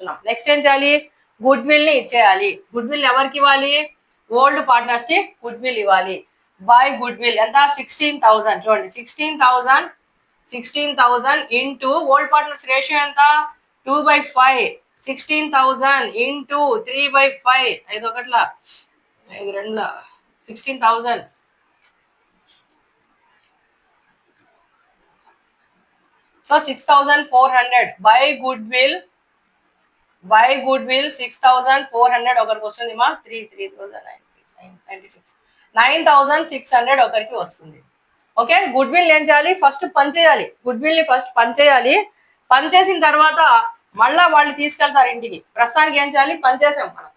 ఇచ్చేస్తున్నాం. నెక్స్ట్ ఏం చేయాలి, గుడ్ విల్ ని ఇచ్చేయాలి. గుడ్ విల్ ఎవరికి ఇవ్వాలి, ఓల్డ్ పార్ట్నర్స్ కి గుడ్ విల్ ఇవ్వాలి. బై గుడ్ విల్ ఎంత 16,000 చూడండి 16,000 ఇంటూ ఓల్డ్ పార్ట్నర్స్ రేషియో ఎంత 2/5 16,000 ఇంటూ 3/5 ఐదు ఒకట్ల 5 రెండుల 16,000 సో 6,400 బై గుడ్ విల్ 6,400 ఒకరికి వస్తుంది మా 9,600 ఒకరికి వస్తుంది. ఓకే, గుడ్ విల్ ఏం చేయాలి, ఫస్ట్ పని చేయాలి. గుడ్ విల్ ని ఫస్ట్ పని చేయాలి. పని చేసిన తర్వాత మళ్ళా వాళ్ళు తీసుకెళ్తారు ఇంటికి. ప్రస్తుతానికి ఏం చేయాలి, పని చేసాం మనం.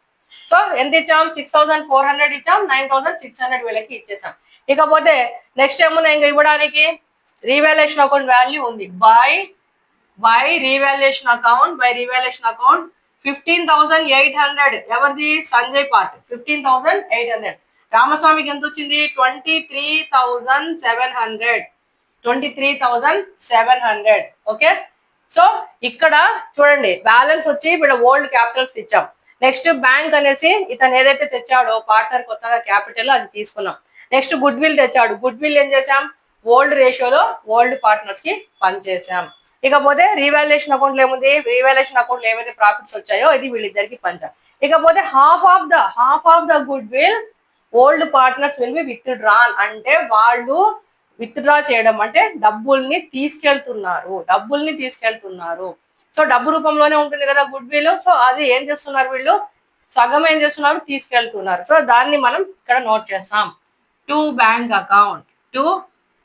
సో ఎంత ఇచ్చాం, 6,400 ఇచ్చాం, 9,600 వీళ్ళకి ఇచ్చేసాం. ఇకపోతే నెక్స్ట్ ఏమున్నా ఇంకా ఇవ్వడానికి, రీవాల్యుయేషన్ అకౌంట్ వాల్యూ ఉంది. బై రీవాల్యుయేషన్ అకౌంట్ 15,800 ఎవరిది, సంజయ్ పార్ట్ 15,800. రామస్వామికి ఎంత వచ్చింది 23,700. ఓకే, సో ఇక్కడ చూడండి బ్యాలెన్స్ వచ్చి వీళ్ళ ఓల్డ్ క్యాపిటల్స్ ఇచ్చాం. నెక్స్ట్ బ్యాంక్ అనేసి ఇతను ఏదైతే తెచ్చాడో పార్ట్నర్ కొత్తగా క్యాపిటల్ అది తీసుకున్నాం. నెక్స్ట్ గుడ్ విల్ తెచ్చాడు. గుడ్ విల్ ఏం చేసాం, ఓల్డ్ రేషియోలో ఓల్డ్ పార్ట్నర్స్ కి పనిచేసాం. ఇకపోతే రీవాల్యుయేషన్ అకౌంట్ లో ఏముంది, రీవాల్యుయేషన్ అకౌంట్ లో ఏవైతే ప్రాఫిట్స్ వచ్చాయో ఇది వీళ్ళిద్దరికి పంచాం. ఇకపోతే half of the good will old partners will be with drawn, అంటే వాళ్ళు విత్ డ్రా చేయడం అంటే డబ్బుల్ని తీసుకెళ్తున్నారు. సో డబ్బు రూపంలోనే ఉంటుంది కదా గుడ్ విల్. సో అది ఏం చేస్తున్నారు వీళ్ళు, సగం ఏం చేస్తున్నారు, తీసుకెళ్తున్నారు. సో దాన్ని మనం ఇక్కడ నోట్ చేస్తాం. To bank account, to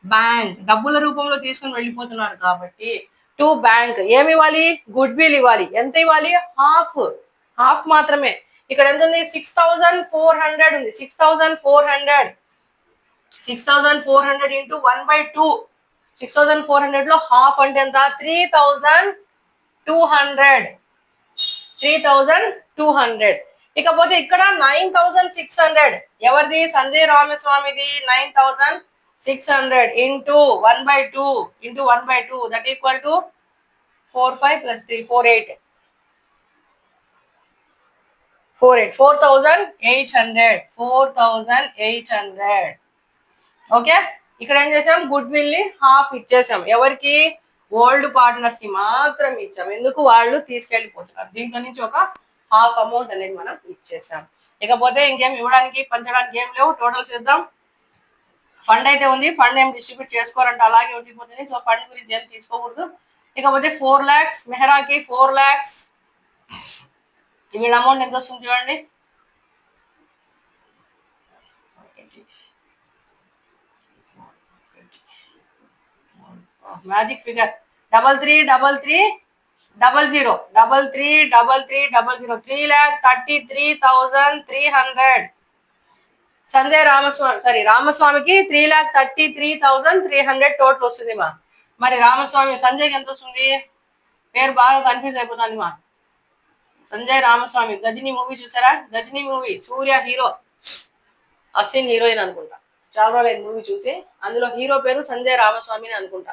bank డబ్బుల రూపంలో తీసుకుని వెళ్ళిపోతున్నారు కాబట్టి టు బ్యాంక్ ఏమి ఇవ్వాలి, గుడ్ విల్ ఇవ్వాలి. ఎంత ఇవ్వాలి, హాఫ్ మాత్రమే. ఇక్కడ ఎంత ఉంది, 6,400 ఉంది. 6,400 ఇంటూ 1/2 6,400 లో హాఫ్ అంటే ఎంత 3,200. ఇకపోతే ఇక్కడ 9,600 ఎవరిది, సంజయ్ రామస్వామిది 9,600 into 1/2 that equal to 45 + 3 4,800. Okay, ఇక్కడ ఏం చేసాం, గుడ్ విల్ ని హాఫ్ ఇచ్చేసాం. ఎవరికి, ఓల్డ్ పార్ట్నర్స్ కి మాత్రం ఇచ్చాం. ఎందుకు, వాళ్ళు తీసుకెళ్లిపోతున్నారు. దీంట్లో నుంచి ఒక హాఫ్ అమౌంట్ అనేది మనం ఇచ్చేసాం. ఇకపోతే ఇంకేం ఇవ్వడానికి పంచడానికి ఏం లేవు. టోటల్ చేద్దాం. ఫండ్ అయితే ఉంది, ఫండ్ ఏం డిస్ట్రిబ్యూట్ చేసుకోరంటే అలాగే ఉండిపోతుంది. సో ఫండ్ గురించి ఏం తీసుకోకూడదు. ఇకపోతే 4 lakhs మెహరాకి 4 lakhs. వీళ్ళ అమౌంట్ ఎంత వస్తుంది చూడండి, మ్యాజిక్ ఫిగర్ 333300 3,33,300. సంజయ్ రామస్వామికి 3,33,300 టోటల్ వస్తుంది మా. మరి రామస్వామి సంజయ్కి ఎంత వస్తుంది, పేరు బాగా కన్ఫ్యూజ్ అయిపోతుంది మా. సంజయ్ రామస్వామి గజనీ మూవీ చూసారా, గజనీ మూవీ సూర్య హీరో, అశ్విన్ హీరోయిన్ అనుకుంటా. చాలా రోజులు మూవీ చూసి, అందులో హీరో పేరు సంజయ్ రామస్వామిని అనుకుంటా.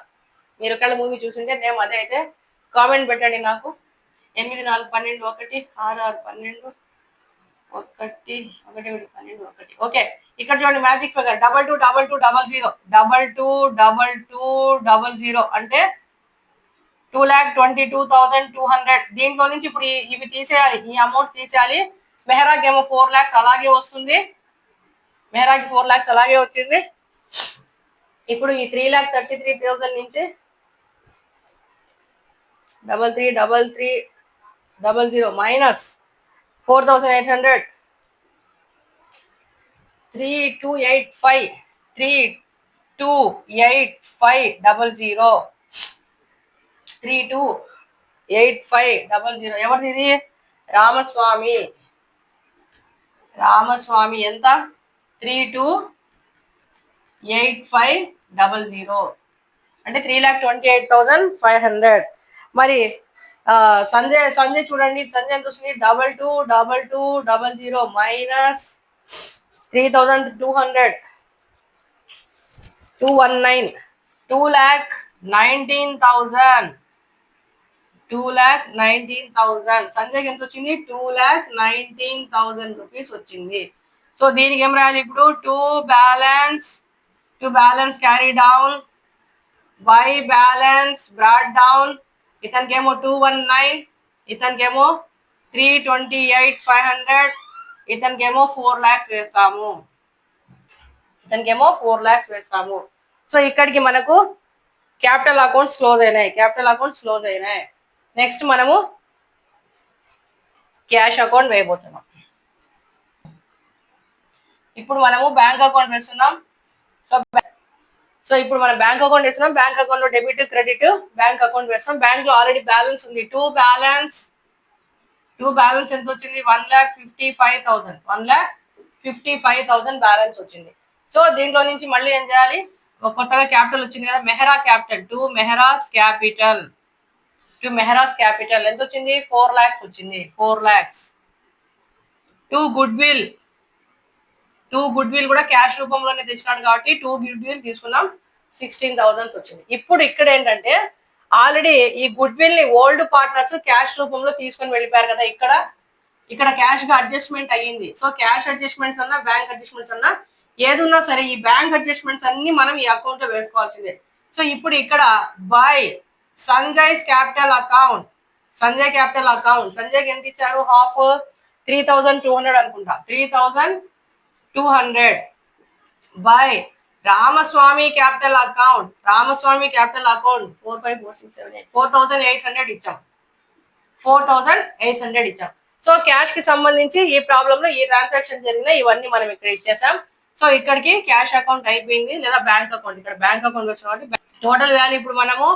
మీరు ఒకవేళ మూవీ చూసింటే నేమ్ అదే అయితే కామెంట్ పెట్టండి నాకు. 84121666121111. ఓకే, ఇక్కడ చూడండి మ్యాజిక్ ఫిగర్ 222200 అంటే 2,22,200. దీంట్లో నుంచి ఇప్పుడు ఇవి తీసేయాలి, ఈ అమౌంట్ తీసేయాలి. మెహరాకి ఏమో 4 lakhs అలాగే వస్తుంది, మెహరాకి 4 lakhs అలాగే వచ్చింది. ఇప్పుడు ఈ 3,33,000 నుంచి 333300 మైనస్ 4,800 328500 ఎవరిది ఇది, రామస్వామి ఎంత 328500 అంటే 3,28,500. మరి సంజయ్ చూడండి, సంజయ్ ఎంత వస్తుంది 222200 మైనస్ 3,200 219 2,19,000 2,19,000. సంజయ్కి ఎంత వచ్చింది? 2,19,000 రూపీస్ వచ్చింది. సో దీనికి ఏం రాయాలి ఇప్పుడు? To balance carry down by balance brought down. ఇతనికేమో 219, ఇతనికేమో 328,500, ఇతనికేమో 4 lakhs వేస్తాము. సో ఇక్కడికి మనకు క్యాపిటల్ అకౌంట్స్ క్లోజ్ అయినాయి. నెక్స్ట్ మనము క్యాష్ అకౌంట్ వేయబోతున్నాం. ఇప్పుడు మనము బ్యాంక్ అకౌంట్ వేస్తున్నాం. సో ఇప్పుడు మనం బ్యాంక్ అకౌంట్ వేస్తున్నాం. బ్యాంక్ అకౌంట్ లో డెబిట్ క్రెడిట్ బ్యాంక్ అకౌంట్ వేస్తాం. బ్యాంక్ లో ఆల్రెడీ బ్యాలెన్స్ ఉంది. టూ బ్యాలెన్స్ ఎంత వచ్చింది? 1,55,000. 1,55,000 బ్యాలెన్స్ వచ్చింది. సో దీంట్లో నుంచి మళ్ళీ ఏం చేయాలి? కొత్తగా క్యాపిటల్ వచ్చింది కదా, మెహరా క్యాపిటల్. టు మెహరాస్ క్యాపిటల్ ఎంత వచ్చింది? 4 lakhs వచ్చింది. 4 lakhs. టు గుడ్ విల్ కూడా క్యాష్ రూపంలోనే తెచ్చినాడు కాబట్టి 2 గుడ్ విల్ తీసుకున్నాం. 16,000 వచ్చింది. ఇప్పుడు ఇక్కడ ఏంటంటే ఆల్రెడీ ఈ గుడ్ విల్ ని ఓల్డ్ పార్ట్నర్స్ క్యాష్ రూపంలో తీసుకొని వెళ్ళిపోయారు కదా, ఇక్కడ క్యాష్ గా అడ్జస్ట్మెంట్ అయ్యింది. సో క్యాష్ అడ్జస్ట్మెంట్స్ అన్నా బ్యాంక్ అడ్జస్ట్మెంట్స్ అన్నా ఏదున్నా సరే ఈ బ్యాంక్ అడ్జస్ట్మెంట్స్ అన్ని మనం ఈ అకౌంట్ లో వేసుకోవాల్సిందే. సో ఇప్పుడు ఇక్కడ by Sanjay's capital account, Sanjay ఎంత ఇచ్చారు? హాఫ్ 3,200 అనుకుంటా. 3,200 బై రామస్వామి క్యాపిటల్ అకౌంట్ 4, 5, 4, 6, 7, 8 4,800 ఇచ్చాం. 4,800 ఇచ్చాం. సో క్యాష్ కి సంబంధించి ఈ ప్రాబ్లం లో ఈ ట్రాన్సాక్షన్ జరిగిన ఇవన్నీ మనం ఇక్కడ ఇచ్చేసాం. సో ఇక్కడికి క్యాష్ అకౌంట్ అయిపోయింది, లేదా బ్యాంక్ అకౌంట్. ఇక్కడ బ్యాంక్ అకౌంట్ వచ్చిన కాబట్టి టోటల్ వాల్యూ ఇప్పుడు మనము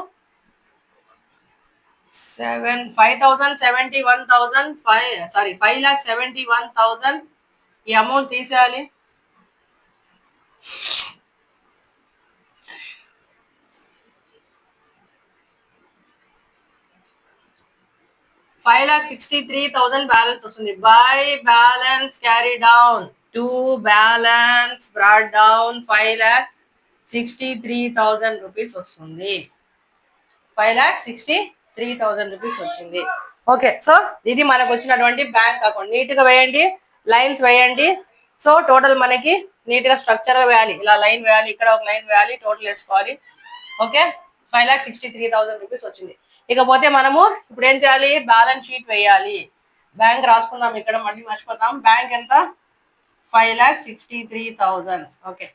5,71,000 ఈ అమౌంట్ తీసేయాలి. 5,63,000 బ్యాలెన్స్ వస్తుంది. By balance carry down to balance brought down 5,63,000 rupees వస్తుంది. 5,63,000 రూపీస్ వచ్చింది. ఓకే, సో ఇది మనకు వచ్చినటువంటి బ్యాంక్ అకౌంట్. నీట్ గా వేయండి, లైన్స్ వేయండి. సో టోటల్ మనకి నీట్ గా స్ట్రక్చర్ గా వేయాలి. ఇలా లైన్ వేయాలి, ఇక్కడ ఒక లైన్ వేయాలి, టోటల్ వేసుకోవాలి. ఓకే, 5,63,000 రూపీస్ వచ్చింది. ఇకపోతే మనము ఇప్పుడు ఏం చేయాలి? బ్యాలెన్స్ షీట్ వేయాలి. బ్యాంక్ రాసుకుందాం, ఇక్కడ మళ్ళీ మర్చిపోతాం. బ్యాంక్ ఎంత? 5,63,000. ఓకే,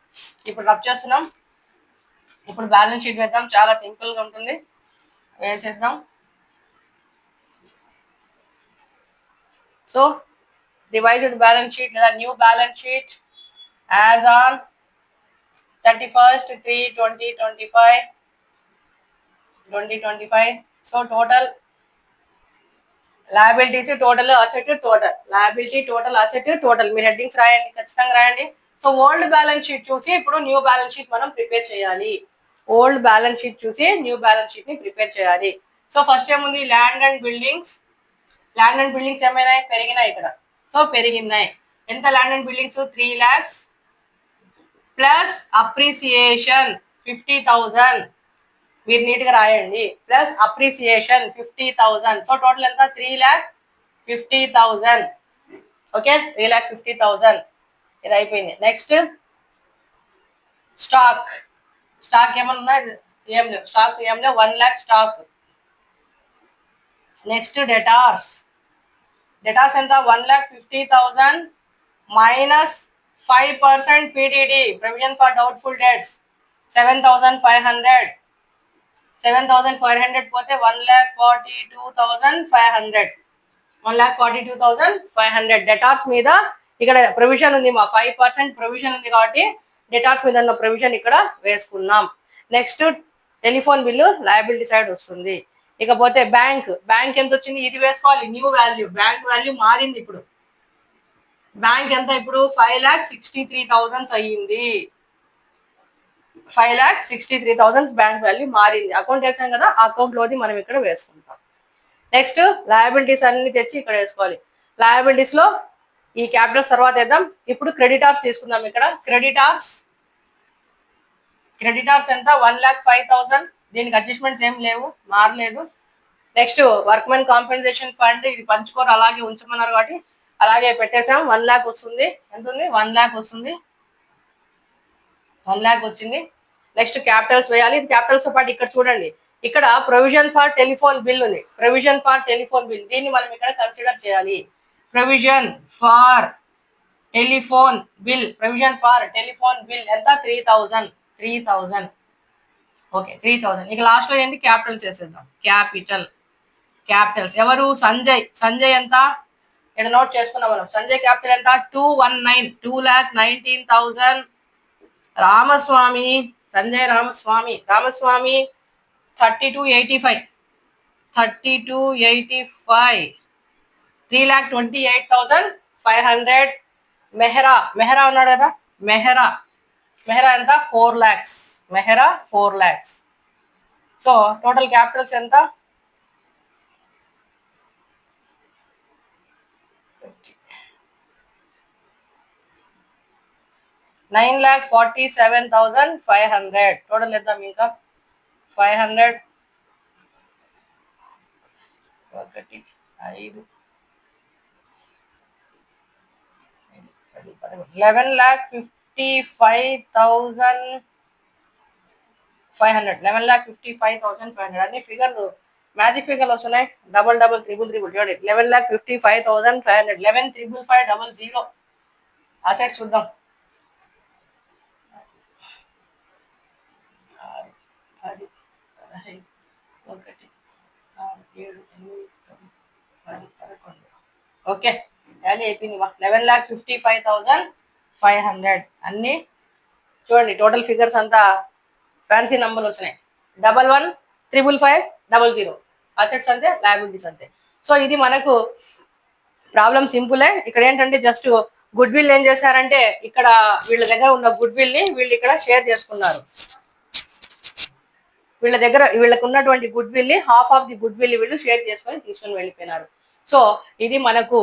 ఇప్పుడు రబ్ చేస్తున్నాం. ఇప్పుడు బ్యాలెన్స్ షీట్ వేద్దాం, చాలా సింపుల్ గా ఉంటుంది. వేసేద్దాం. సో రివైజ్డ్ బ్యాలెన్స్ షీట్ లేదా new balance sheet as on 31st 3 2025. So total liabilities, total asset, total మీరు హెడ్డింగ్స్ రాయండి, ఖచ్చితంగా రాయండి. సో ఓల్డ్ బ్యాలెన్స్ షీట్ చూసి ఇప్పుడు న్యూ బ్యాలెన్స్ షీట్ మనం ప్రిపేర్ చేయాలి. ని ప్రిపేర్ చేయాలి. సో ఫస్ట్ ఏముంది? ల్యాండ్ అండ్ బిల్డింగ్స్ ఏమైనాయి? పెరిగినాయి ఇక్కడ. సో పెరిగినాయి. ఎంత land and buildings? 3 lakhs plus appreciation 50,000. మీరు నీట్ గా రాయండి. Plus appreciation 50,000. సో టోటల్ ఎంత? 3,50,000. ఓకే, 3,50,000. ఇది అయిపోయింది. నెక్స్ట్ స్టాక్ ఏమన్నా? ఏం లేవు. Stock 1 lakh stock. Next debtors ఎంత? 1,50,000 minus 5% PDD provision for doubtful debts 7,500. 7,500 పోతే 1,42,500. 1,42,500 డెటార్స్ మీద ఇక్కడ ప్రొవిజన్ ఉంది. మా 5% ప్రొవిజన్ ఉంది కాబట్టి డెటార్స్ మీద ఉన్న ప్రొవిజన్ ఇక్కడ వేసుకున్నాం. Next telephone bill liability side వస్తుంది. ఇకపోతే బ్యాంక్ ఎంత వచ్చింది? ఇది వేసుకోవాలి. న్యూ వాల్యూ, బ్యాంక్ వాల్యూ మారింది. ఇప్పుడు బ్యాంక్ ఎంత? ఇప్పుడు 5,63,000 అయ్యింది. 5,63,000 బ్యాంక్ వాల్యూ మారింది. అకౌంట్ వేసాం కదా, ఆ అకౌంట్ లోది మనం ఇక్కడ వేసుకుంటాం. నెక్స్ట్ లయబిలిటీస్ అన్ని తెచ్చి ఇక్కడ వేసుకోవాలి. లయబిలిటీస్ లో ఈ క్యాపిటల్స్ తర్వాత వేద్దాం. ఇప్పుడు క్రెడిటార్స్ తీసుకుందాం. ఇక్కడ క్రెడిటార్స్ ఎంత? 1,05,000. దీనికి అడ్జస్ట్మెంట్స్ ఏం లేవు, మారలేదు. నెక్స్ట్ వర్క్మెన్ కాంపెన్సేషన్ ఫండ్, ఇది పంచుకోరు అలాగే ఉంచమన్నారు కాబట్టి అలాగే పెట్టేసాం. 1 lakh వస్తుంది. ఎంత ఉంది? 1 lakh వస్తుంది. 1 lakh వచ్చింది. నెక్స్ట్ క్యాపిటల్స్ వేయాలి. క్యాపిటల్స్ తో పాటు ఇక్కడ చూడండి, ఇక్కడ ప్రొవిజన్ ఫర్ టెలిఫోన్ బిల్ ఉంది. ప్రొవిజన్ ఫర్ టెలిఫోన్ బిల్, దీన్ని మనం ఇక్కడ కన్సిడర్ చేయాలి. Provision for telephone bill, provision for telephone bill ఎంత? 3000. ఓకే, 3000. ఇక లాస్ట్ లో ఏంటి? క్యాపిటల్స్ వేసేద్దాం. క్యాపిటల్స్ ఎవరు? సంజయ్ ఎంత? ఇక్కడ నోట్ చేసుకున్నాం మనం. సంజయ్ క్యాపిటల్ ఎంత? 219, 2,19,000. రామస్వామి, సంజయ్ రామస్వామి 3285, 3,28,500. మెహరా ఉన్నాడు కదా, మెహరా ఎంత? 4 lakhs. Mehra 4 lakhs. So total Capitals ఎంత? 9,47,500. టోటల్ వేద్దాం ఇంకా 500. 1 5 11,55,500. 11,55,500. అన్ని ఫిగర్లు మ్యాజిక్ ఫిగర్లు వస్తున్నాయి. డబల్ త్రిబుల్ చూడండి. 11,55,500. 11,55,500. అసెట్స్ చూద్దాం. 6, 10, 15, 1, 6, 7, 8, 9, 10, 11. ఓకే, టాలీ అయిపోయింది. 11,55,500 అన్ని చూడండి. టోటల్ ఫిగర్స్ అంతా ఫ్యాన్సీ నంబర్లు వచ్చినాయి. 11,55,500. అసెట్స్ అంతే, లయబిలిటీస్ అంతే. సో ఇది మనకు ప్రాబ్లం సింపులే. ఇక్కడ ఏంటంటే జస్ట్ గుడ్ విల్ ఏం చేశారంటే, ఇక్కడ వీళ్ళ దగ్గర ఉన్న గుడ్ విల్ ని వీళ్ళు ఇక్కడ షేర్ చేసుకున్నారు. వీళ్ళకు ఉన్నటువంటి గుడ్ విల్ ని, half of the good will వీళ్ళు షేర్ తీసుకొని వెళ్ళిపోయినారు. సో ఇది మనకు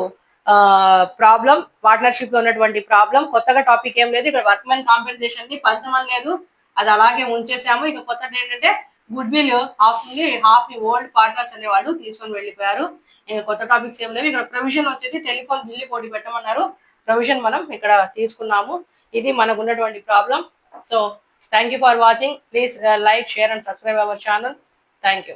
ప్రాబ్లం, పార్ట్నర్షిప్ లో ఉన్నటువంటి ప్రాబ్లం. కొత్తగా టాపిక్ ఏం లేదు. ఇక్కడ వర్క్మెన్ కాంపెన్సేషన్ ని పంచమని లేదు, అది అలాగే ఉంచేసాము. ఇక కొత్తది ఏంటంటే గుడ్ విల్ హాఫ్ ఉంది, హాఫ్ ని ఓల్డ్ పార్ట్నర్స్ అనే వాళ్ళు తీసుకొని వెళ్ళిపోయారు. ఇంకా కొత్త టాపిక్స్ ఏం లేవు. ఇక్కడ ప్రొవిజన్ వచ్చేసి టెలిఫోన్ బిల్ కోటి పెట్టమన్నారు. ప్రొవిజన్ మనం ఇక్కడ తీసుకున్నాము. ఇది మనకు ఉన్నటువంటి problem. So thank you for watching. Please like, share and subscribe our channel. Thank you.